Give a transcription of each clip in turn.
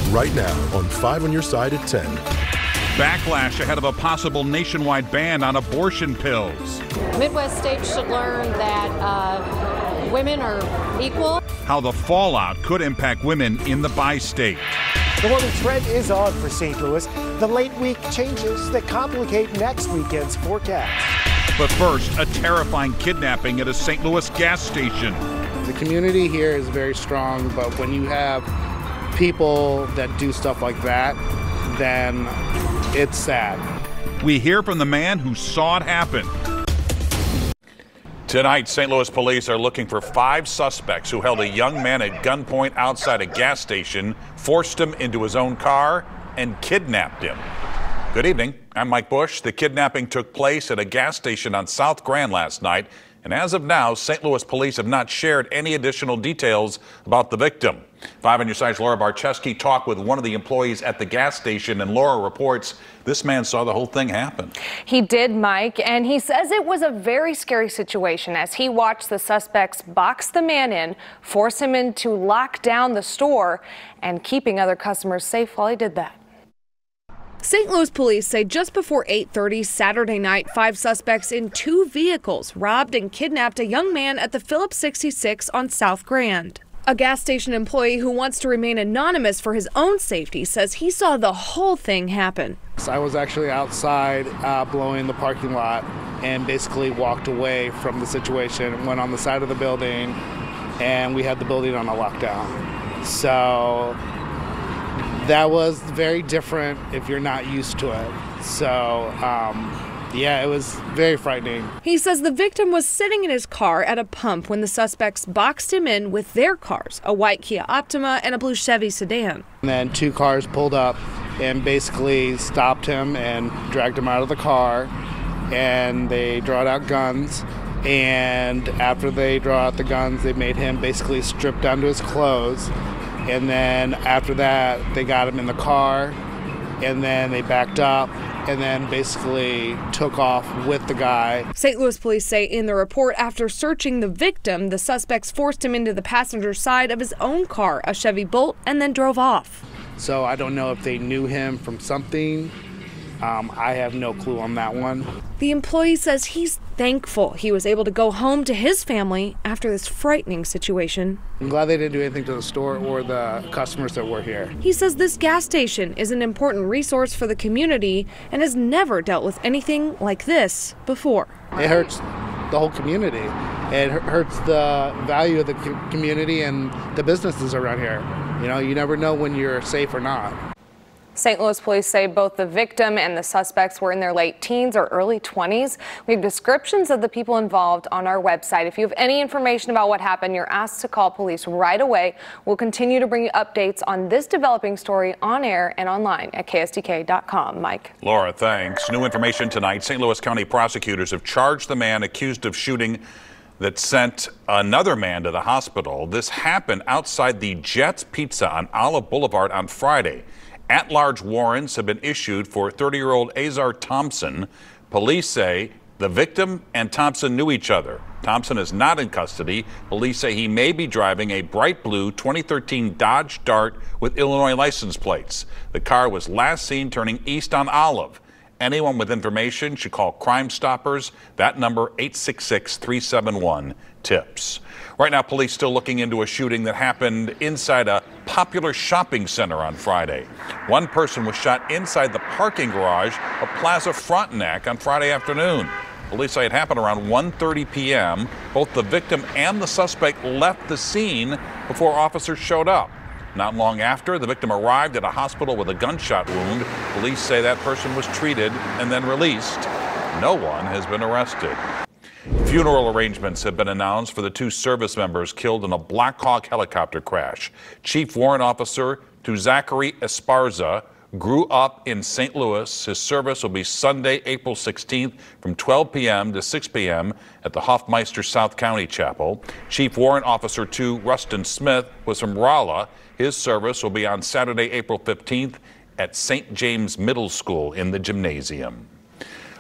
right now on 5 on your side at 10. Backlash ahead of a possible nationwide ban on abortion pills. Midwest states should learn that women are equal. How the fallout could impact women in the bi-state. The morning trend is on for St. Louis. The late week changes that complicate next weekend's forecast. But first, a terrifying kidnapping at a St. Louis gas station. The community here is very strong, but when you have people that do stuff like that, then it's sad. We hear from the man who saw it happen. Tonight, St. Louis police are looking for 5 suspects who held a young man at gunpoint outside a gas station, forced him into his own car, and kidnapped him. Good evening. I'm Mike Bush. The kidnapping took place at a gas station on South Grand last night, and as of now, St. Louis police have not shared any additional details about the victim. 5 on your side's Laura Barczewski talked with one of the employees at the gas station, and Laura reports this man saw the whole thing happen. He did, Mike, and he says it was a very scary situation as he watched the suspects box the man in, force him in to lock down the store, and keeping other customers safe while he did that. St. Louis police say just before 8:30 Saturday night, 5 suspects in 2 vehicles robbed and kidnapped a young man at the Phillips 66 on South Grand. A gas station employee who wants to remain anonymous for his own safety says he saw the whole thing happen. I was actually outside blowing the parking lot and basically walked away from the situation, went on the side of the building, and we had the building on a lockdown. So that was very different if you're not used to it. So yeah, it was very frightening. He says the victim was sitting in his car at a pump when the suspects boxed him in with their cars, a white Kia Optima and a blue Chevy sedan. And then 2 cars pulled up and basically stopped him and dragged him out of the car, and they brought out guns. And after they draw out the guns, they made him basically strip down to his clothes. And then after that, they got him in the car, and then they backed up and then basically took off with the guy. St. Louis police say in the report, after searching the victim, the suspects forced him into the passenger side of his own car, a Chevy Bolt, and then drove off. So I don't know if they knew him from something. I have no clue on that one. The employee says he's thankful he was able to go home to his family after this frightening situation. I'm glad they didn't do anything to the store or the customers that were here. He says this gas station is an important resource for the community and has never dealt with anything like this before. It hurts the whole community. It hurts the value of the community and the businesses around here. You know, you never know when you're safe or not. St. Louis police say both the victim and the suspects were in their late teens or early 20s. We have descriptions of the people involved on our website. If you have any information about what happened, you're asked to call police right away. We'll continue to bring you updates on this developing story on air and online at KSDK.com. Mike. Laura, thanks. New information tonight. St. Louis County prosecutors have charged the man accused of shooting that sent another man to the hospital. This happened outside the Jets Pizza on Olive Boulevard on Friday. At-large warrants have been issued for 30-year-old Azar Thompson. Police say the victim and Thompson knew each other. Thompson is not in custody. Police say he may be driving a bright blue 2013 Dodge Dart with Illinois license plates. The car was last seen turning east on Olive. Anyone with information should call Crime Stoppers. That number, 866-371-TIPS. Right now, police still looking into a shooting that happened inside a popular shopping center on Friday. One person was shot inside the parking garage of Plaza Frontenac on Friday afternoon. Police say it happened around 1:30 p.m. Both the victim and the suspect left the scene before officers showed up. Not long after, the victim arrived at a hospital with a gunshot wound. Police say that person was treated and then released. No one has been arrested. Funeral arrangements have been announced for the 2 service members killed in a Black Hawk helicopter crash. Chief Warrant Officer Zachary Esparza grew up in St. Louis. His service will be Sunday, April 16th from 12 p.m. to 6 p.m. at the Hoffmeister South County Chapel. Chief Warrant Officer 2 Rustin Smith was from Rolla. His service will be on Saturday, April 15th at St. James Middle School in the gymnasium.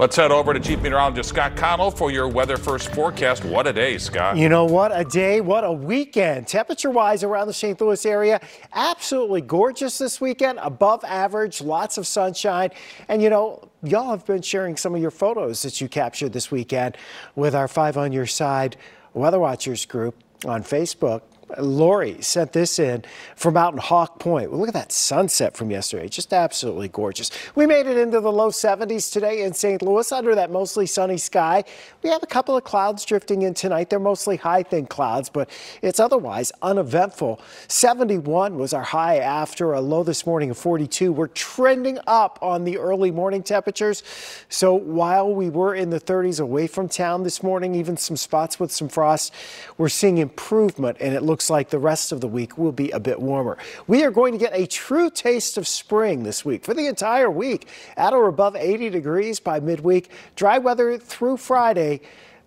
Let's head over to Chief Meteorologist Scott Connell for your Weather First forecast. What a day, Scott. You know what a day, what a weekend. Temperature-wise around the St. Louis area, absolutely gorgeous this weekend, above average, lots of sunshine. And you know, y'all have been sharing some of your photos that you captured this weekend with our 5 on Your Side Weather Watchers group on Facebook. Lori sent this in from out in Hawk Point. Well, look at that sunset from yesterday. Just absolutely gorgeous. We made it into the low 70s today in St. Louis under that mostly sunny sky. We have a couple of clouds drifting in tonight. They're mostly high, thin clouds, but it's otherwise uneventful. 71 was our high after a low this morning of 42. We're trending up on the early morning temperatures. So while we were in the 30s away from town this morning, even some spots with some frost, we're seeing improvement, and it looks like the rest of the week will be a bit warmer. We are going to get a true taste of spring this week for the entire week at or above 80 degrees by midweek. Dry weather through Friday,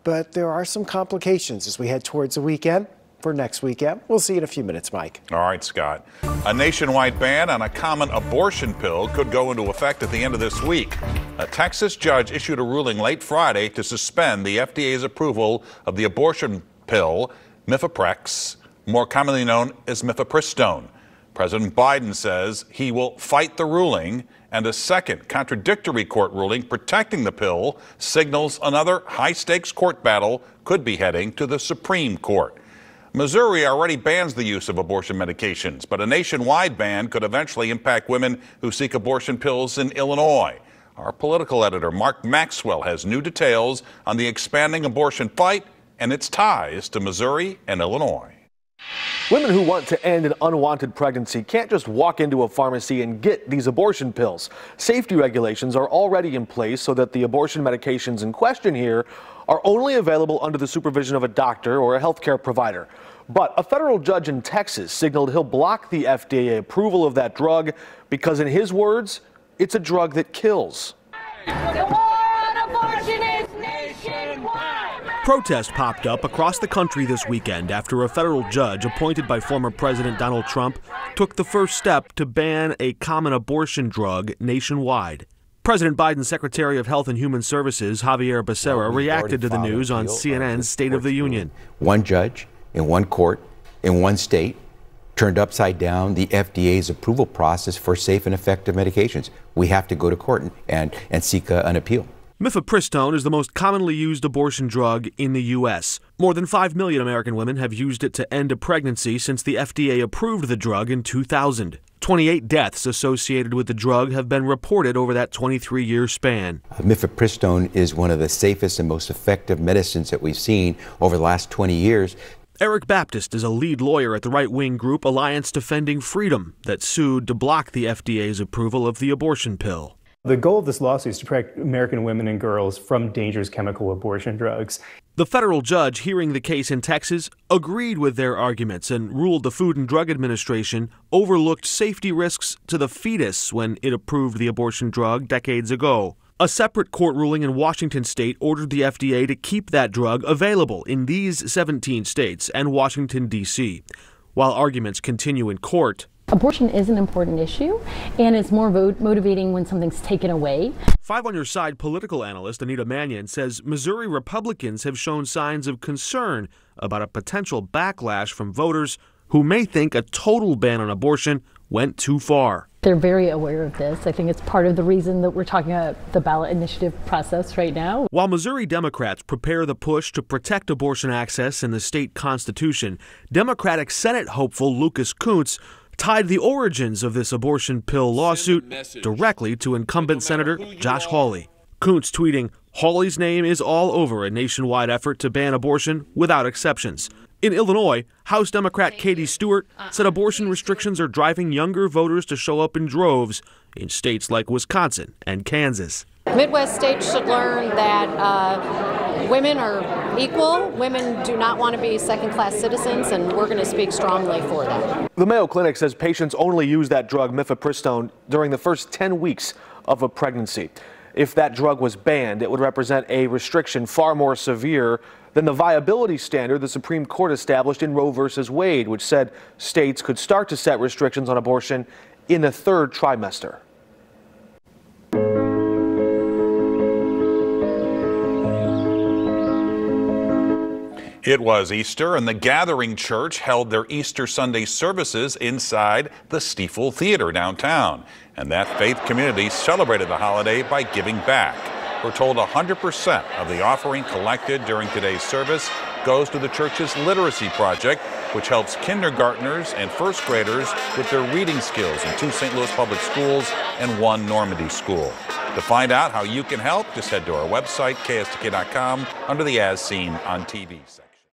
but there are some complications as we head towards the weekend. For next weekend. We'll see you in a few minutes, Mike. All right, Scott. A nationwide ban on a common abortion pill could go into effect at the end of this week. A Texas judge issued a ruling late Friday to suspend the FDA's approval of the abortion pill Mifeprex, more commonly known as mifepristone. President Biden says he will fight the ruling, and a second contradictory court ruling protecting the pill signals another high-stakes court battle could be heading to the Supreme Court. Missouri already bans the use of abortion medications, but a nationwide ban could eventually impact women who seek abortion pills in Illinois. Our political editor, Mark Maxwell, has new details on the expanding abortion fight and its ties to Missouri and Illinois. Women who want to end an unwanted pregnancy can't just walk into a pharmacy and get these abortion pills. Safety regulations are already in place so that the abortion medications in question here are only available under the supervision of a doctor or a healthcare provider. But a federal judge in Texas signaled he'll block the FDA approval of that drug because, in his words, it's a drug that kills. The war on abortion is nationwide. Protests popped up across the country this weekend after a federal judge appointed by former President Donald Trump took the first step to ban a common abortion drug nationwide. President Biden's Secretary of Health and Human Services, Javier Becerra, reacted to the news on CNN's State of the Union. One judge in one court in one state turned upside down the FDA's approval process for safe and effective medications. We have to go to court and seek an appeal. Mifepristone is the most commonly used abortion drug in the U.S. More than 5 million American women have used it to end a pregnancy since the FDA approved the drug in 2000. 28 deaths associated with the drug have been reported over that 23-year span. Mifepristone is one of the safest and most effective medicines that we've seen over the last 20 years. Eric Baptist is a lead lawyer at the right-wing group Alliance Defending Freedom that sued to block the FDA's approval of the abortion pill. The goal of this lawsuit is to protect American women and girls from dangerous chemical abortion drugs. The federal judge hearing the case in Texas agreed with their arguments and ruled the Food and Drug Administration overlooked safety risks to the fetus when it approved the abortion drug decades ago. A separate court ruling in Washington state ordered the FDA to keep that drug available in these 17 states and Washington, D.C. While arguments continue in court, abortion is an important issue, and it's more motivating when something's taken away. 5 on Your Side political analyst Anita Mannion says Missouri Republicans have shown signs of concern about a potential backlash from voters who may think a total ban on abortion went too far. They're very aware of this. I think it's part of the reason that we're talking about the ballot initiative process right now. While Missouri Democrats prepare the push to protect abortion access in the state constitution, Democratic Senate hopeful Lucas Kunce tied the origins of this abortion pill lawsuit directly to incumbent Senator Josh Hawley. Kunce tweeting, "Hawley's name is all over a nationwide effort to ban abortion without exceptions." In Illinois, House Democrat Katie Stewart said abortion restrictions are driving younger voters to show up in droves in states like Wisconsin and Kansas. Midwest states should learn that women are equal. Women do not want to be second-class citizens, and we're going to speak strongly for them. The Mayo Clinic says patients only use that drug, mifepristone, during the first 10 weeks of a pregnancy. If that drug was banned, it would represent a restriction far more severe than the viability standard the Supreme Court established in Roe v. Wade, which said states could start to set restrictions on abortion in the third trimester. It was Easter, and the Gathering Church held their Easter Sunday services inside the Stiefel Theater downtown. And that faith community celebrated the holiday by giving back. We're told 100% of the offering collected during today's service goes to the church's literacy project, which helps kindergartners and first graders with their reading skills in 2 St. Louis public schools and 1 Normandy school. To find out how you can help, just head to our website, KSTK.com, under the As Seen on TV section.